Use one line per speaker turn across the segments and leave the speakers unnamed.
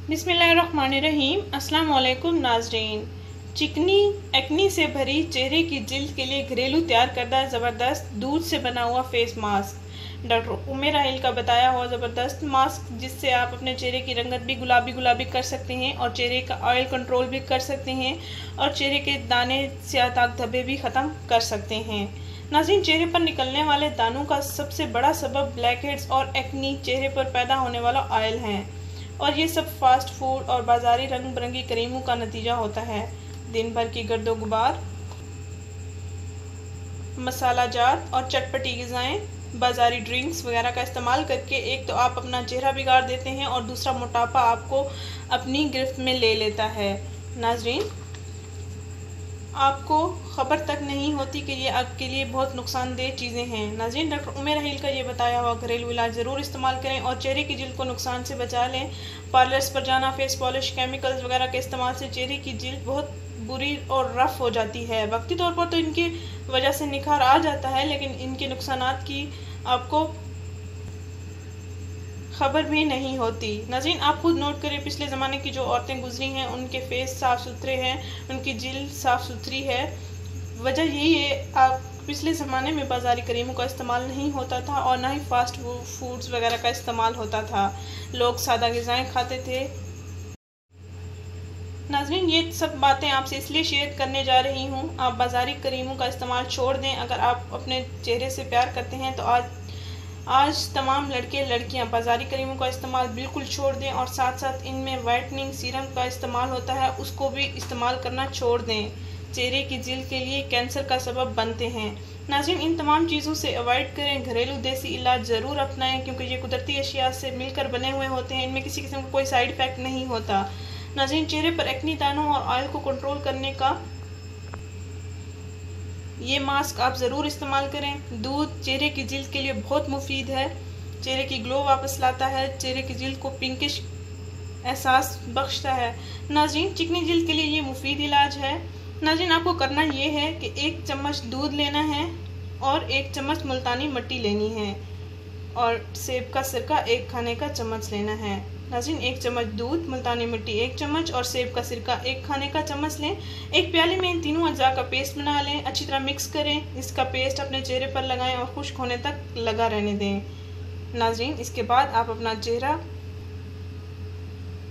बिस्मिल्लाहिर्रहमानिर्रहीम। अस्सलाम वालेकुम नाज़रीन। चिकनी एक्नी से भरी चेहरे की जिल्द के लिए घरेलू तैयार करदा ज़बरदस्त दूध से बना हुआ फेस मास्क, डॉक्टर उमेर हाइल का बताया हुआ ज़बरदस्त मास्क, जिससे आप अपने चेहरे की रंगत भी गुलाबी गुलाबी कर सकते हैं और चेहरे का ऑयल कंट्रोल भी कर सकते हैं और चेहरे के दाने स्याह दाग धब्बे भी ख़त्म कर सकते हैं। नाज़रीन, चेहरे पर निकलने वाले दानों का सबसे बड़ा सबब ब्लैक हेड्स और एक्नी चेहरे पर पैदा होने वाला ऑयल है और ये सब फास्ट फूड और बाज़ारी रंग बिरंगी क्रीमों का नतीजा होता है। दिन भर की गर्दो गुबार, मसाला जात और चटपटी ग़िज़ाएँ, बाज़ारी ड्रिंक्स वगैरह का इस्तेमाल करके एक तो आप अपना चेहरा बिगाड़ देते हैं और दूसरा मोटापा आपको अपनी गिरफ्त में ले लेता है। नाज़रीन, आपको ख़बर तक नहीं होती कि ये आपके लिए बहुत नुकसानदेह चीज़ें हैं। नाज़रीन, डॉक्टर उमेर हाइल का ये बताया हुआ घरेलू इलाज ज़रूर इस्तेमाल करें और चेहरे की जिल्द को नुकसान से बचा लें। पार्लर्स पर जाना, फेस पॉलिश, केमिकल्स वगैरह के इस्तेमाल से चेहरे की जिल्द बहुत बुरी और रफ़ हो जाती है। वक्ती तौर पर तो इनकी वजह से निखार आ जाता है, लेकिन इनके नुकसानात की आपको खबर भी नहीं होती। नाज़रीन, आप खुद नोट करें, पिछले ज़माने की जो औरतें गुजरी हैं उनके फेस साफ़ सुथरे हैं, उनकी जिल्द साफ़ सुथरी है। वजह यही है, आप पिछले ज़माने में बाज़ारी क्रीमों का इस्तेमाल नहीं होता था और ना ही फास्ट फूड्स वगैरह का इस्तेमाल होता था। लोग सादा ग़िज़ाएँ खाते थे। नाज़रीन, ये सब बातें आपसे इसलिए शेयर करने जा रही हूँ, आप बाज़ारी क्रीमों का इस्तेमाल छोड़ दें। अगर आप अपने चेहरे से प्यार करते हैं तो आज तमाम लड़के लड़कियां बाज़ारी क्रीमों का इस्तेमाल बिल्कुल छोड़ दें और साथ साथ इनमें वाइटनिंग सीरम का इस्तेमाल होता है, उसको भी इस्तेमाल करना छोड़ दें। चेहरे की जिल्द के लिए कैंसर का सबब बनते हैं। नाज़रीन, इन तमाम चीज़ों से अवॉइड करें। घरेलू देसी इलाज ज़रूर अपनाएं क्योंकि ये कुदरती अशिया से मिलकर बने हुए होते हैं, इनमें किसी किस्म का कोई साइड इफ़ेक्ट नहीं होता। नाज़रीन, चेहरे पर एक्नी दानों और ऑयल को कंट्रोल करने का ये मास्क आप ज़रूर इस्तेमाल करें। दूध चेहरे की जिल्द के लिए बहुत मुफीद है, चेहरे की ग्लो वापस लाता है, चेहरे की जिल्द को पिंकिश एहसास बख्शता है। नाज़रीन, चिकनी जिल्द के लिए ये मुफीद इलाज है। नाज़रीन, आपको करना ये है कि 1 चम्मच दूध लेना है और 1 चम्मच मुल्तानी मिट्टी लेनी है और सेब का सिरका 1 खाने का चम्मच लेना है। नाज़रीन, 1 चम्मच दूध, मुल्तानी मिट्टी 1 चम्मच और सेब का सिरका 1 खाने का चम्मच लें। एक प्याले में इन तीनों अज्जा का पेस्ट बना लें, अच्छी तरह मिक्स करें। इसका पेस्ट अपने चेहरे पर लगाएं और खुश्क होने तक लगा रहने दें। नाज़रीन, इसके बाद आप अपना चेहरा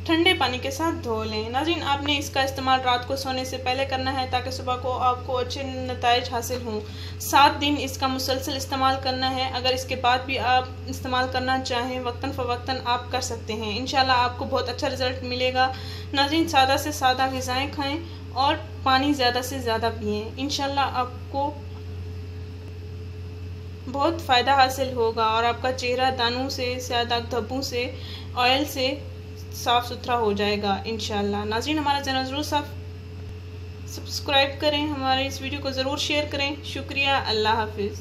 ठंडे पानी के साथ धो लें। नाज़रीन, आपने इसका इस्तेमाल रात को सोने से पहले करना है ताकि सुबह को आपको अच्छे नताइज हासिल हों। 7 दिन इसका मुसलसल इस्तेमाल करना है। अगर इसके बाद भी आप इस्तेमाल करना चाहें, वक्तन फ़वक्तन आप कर सकते हैं। इंशाल्लाह आपको बहुत अच्छा रिज़ल्ट मिलेगा। नाज़रीन, सादा से सादा ग़िज़ाएँ खाएँ और पानी ज़्यादा से ज़्यादा पिएँ। इंशाल्लाह आपको बहुत फ़ायदा हासिल होगा और आपका चेहरा दानों से, स्याह दाग धब्बों से, ऑयल से साफ़ सुथरा हो जाएगा इंशाल्लाह। नाज़रीन, हमारा चैनल ज़रूर सब्सक्राइब करें, हमारे इस वीडियो को ज़रूर शेयर करें। शुक्रिया। अल्लाह हाफिज़।